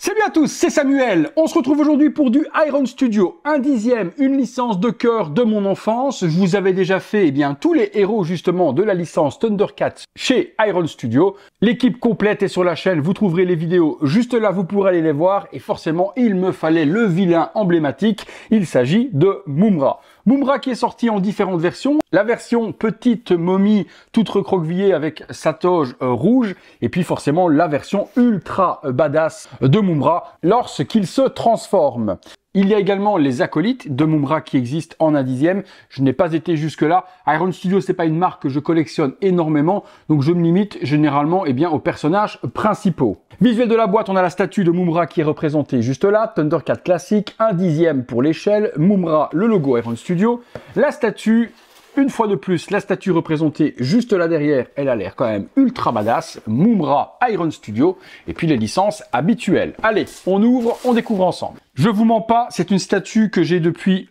Salut à tous, c'est Samuel. On se retrouve aujourd'hui pour du Iron Studio, un dixième, une licence de cœur de mon enfance. Je vous avais déjà fait tous les héros justement de la licence Thundercats chez Iron Studio. L'équipe complète est sur la chaîne, vous trouverez les vidéos juste là, vous pourrez aller les voir. Et forcément, il me fallait le vilain emblématique. Il s'agit de Mumm-Ra. Mumm-Ra qui est sorti en différentes versions. La version petite momie toute recroquevillée avec sa toge rouge. Et puis forcément la version ultra badass de Mumm-Ra lorsqu'il se transforme. Il y a également les acolytes de Mumm-Ra qui existent en un dixième. Je n'ai pas été jusque là. Iron Studio, c'est pas une marque que je collectionne énormément. Donc je me limite généralement aux personnages principaux. Visuel de la boîte, on a la statue de Mumm-Ra qui est représentée juste là. Thundercat classique, un dixième pour l'échelle. Mumm-Ra, le logo Iron Studio. La statue, une fois de plus, la statue représentée juste là derrière, elle a l'air quand même ultra badass. Mumm-Ra, Iron Studio. Et puis les licences habituelles. Allez, on ouvre, on découvre ensemble. Je vous mens pas, c'est une statue que j'ai depuis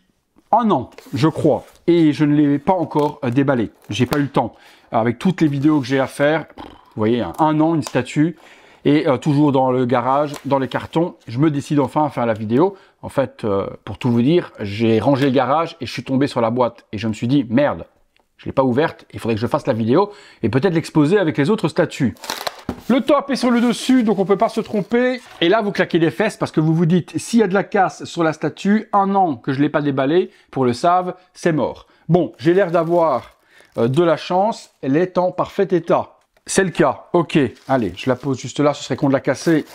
un an, je crois. Et je ne l'ai pas encore déballée. J'ai pas eu le temps. Avec toutes les vidéos que j'ai à faire, vous voyez, un an, une statue. Et toujours dans le garage, dans les cartons, je me décide enfin à faire la vidéo. En fait, pour tout vous dire, j'ai rangé le garage et je suis tombé sur la boîte. Et je me suis dit, merde, je l'ai pas ouverte, il faudrait que je fasse la vidéo et peut-être l'exposer avec les autres statues. Le top est sur le dessus, donc on peut pas se tromper. Et là, vous claquez des fesses parce que vous vous dites, s'il y a de la casse sur la statue, un an que je l'ai pas déballée, pour le Save, c'est mort. Bon, j'ai l'air d'avoir de la chance, elle est en parfait état. C'est le cas, ok. Allez, je la pose juste là, ce serait con de la casser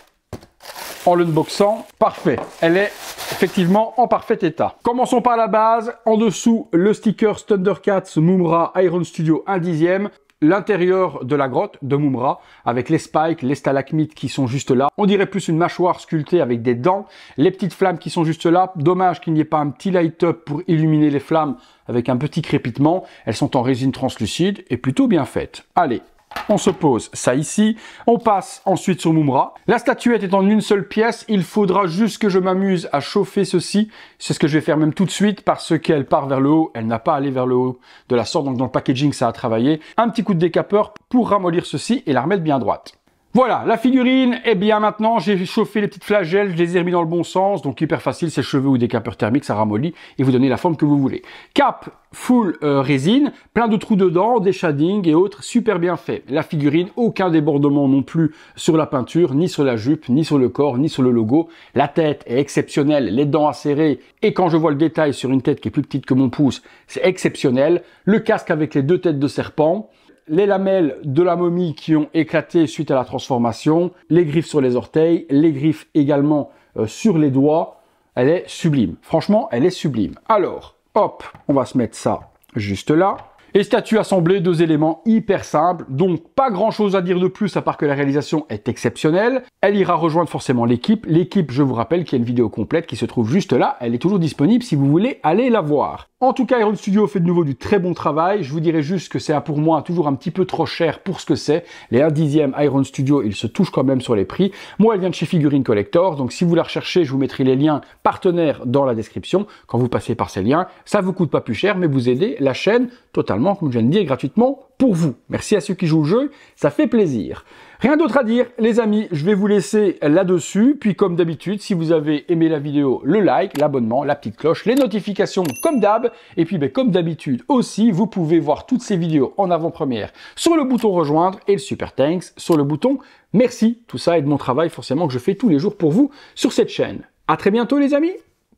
en l'unboxant. Parfait, elle est effectivement en parfait état. Commençons par la base. En dessous, le sticker Thundercats Mumm-Ra Iron Studio 1 dixième. L'intérieur de la grotte de Mumm-Ra avec les spikes, les stalagmites qui sont juste là. On dirait plus une mâchoire sculptée avec des dents. Les petites flammes qui sont juste là. Dommage qu'il n'y ait pas un petit light-up pour illuminer les flammes avec un petit crépitement. Elles sont en résine translucide et plutôt bien faites. Allez. On se pose ça ici, on passe ensuite sur Mumm-Ra. La statuette est en une seule pièce, il faudra juste que je m'amuse à chauffer ceci. C'est ce que je vais faire même tout de suite parce qu'elle part vers le haut, elle n'a pas allé vers le haut de la sorte, donc dans le packaging ça a travaillé. Un petit coup de décapeur pour ramollir ceci et la remettre bien droite. Voilà, la figurine, maintenant j'ai chauffé les petites flagelles, je les ai remis dans le bon sens, donc hyper facile, c'est cheveux ou décapeur thermique, ça ramollit et vous donnez la forme que vous voulez. Cap, full résine, plein de trous dedans, des shadings et autres, super bien fait. La figurine, aucun débordement non plus sur la peinture, ni sur la jupe, ni sur le corps, ni sur le logo. La tête est exceptionnelle, les dents acérées, et quand je vois le détail sur une tête qui est plus petite que mon pouce, c'est exceptionnel. Le casque avec les deux têtes de serpent. Les lamelles de la momie qui ont éclaté suite à la transformation, les griffes sur les orteils, les griffes également sur les doigts. Elle est sublime. Franchement, elle est sublime. Alors, hop, on va se mettre ça juste là. Et statue assemblée, deux éléments hyper simples, donc pas grand chose à dire de plus à part que la réalisation est exceptionnelle. Elle ira rejoindre forcément l'équipe. L'équipe, je vous rappelle qu'il y a une vidéo complète qui se trouve juste là. Elle est toujours disponible si vous voulez aller la voir. En tout cas, Iron Studio fait de nouveau du très bon travail. Je vous dirais juste que c'est pour moi toujours un petit peu trop cher pour ce que c'est. Les 1 dixième Iron Studio, ils se touchent quand même sur les prix. Moi, elle vient de chez Figurine Collector, donc si vous la recherchez, je vous mettrai les liens partenaires dans la description. Quand vous passez par ces liens, ça vous coûte pas plus cher, mais vous aidez la chaîne totalement, comme je viens de dire, gratuitement pour vous. Merci à ceux qui jouent le jeu, ça fait plaisir. Rien d'autre à dire, les amis, je vais vous laisser là-dessus. Puis comme d'habitude, si vous avez aimé la vidéo, le like, l'abonnement, la petite cloche, les notifications comme d'hab. Et puis comme d'habitude aussi, vous pouvez voir toutes ces vidéos en avant-première sur le bouton rejoindre et le super thanks sur le bouton merci. Tout ça aide mon travail forcément que je fais tous les jours pour vous sur cette chaîne. À très bientôt les amis,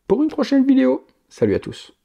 pour une prochaine vidéo. Salut à tous.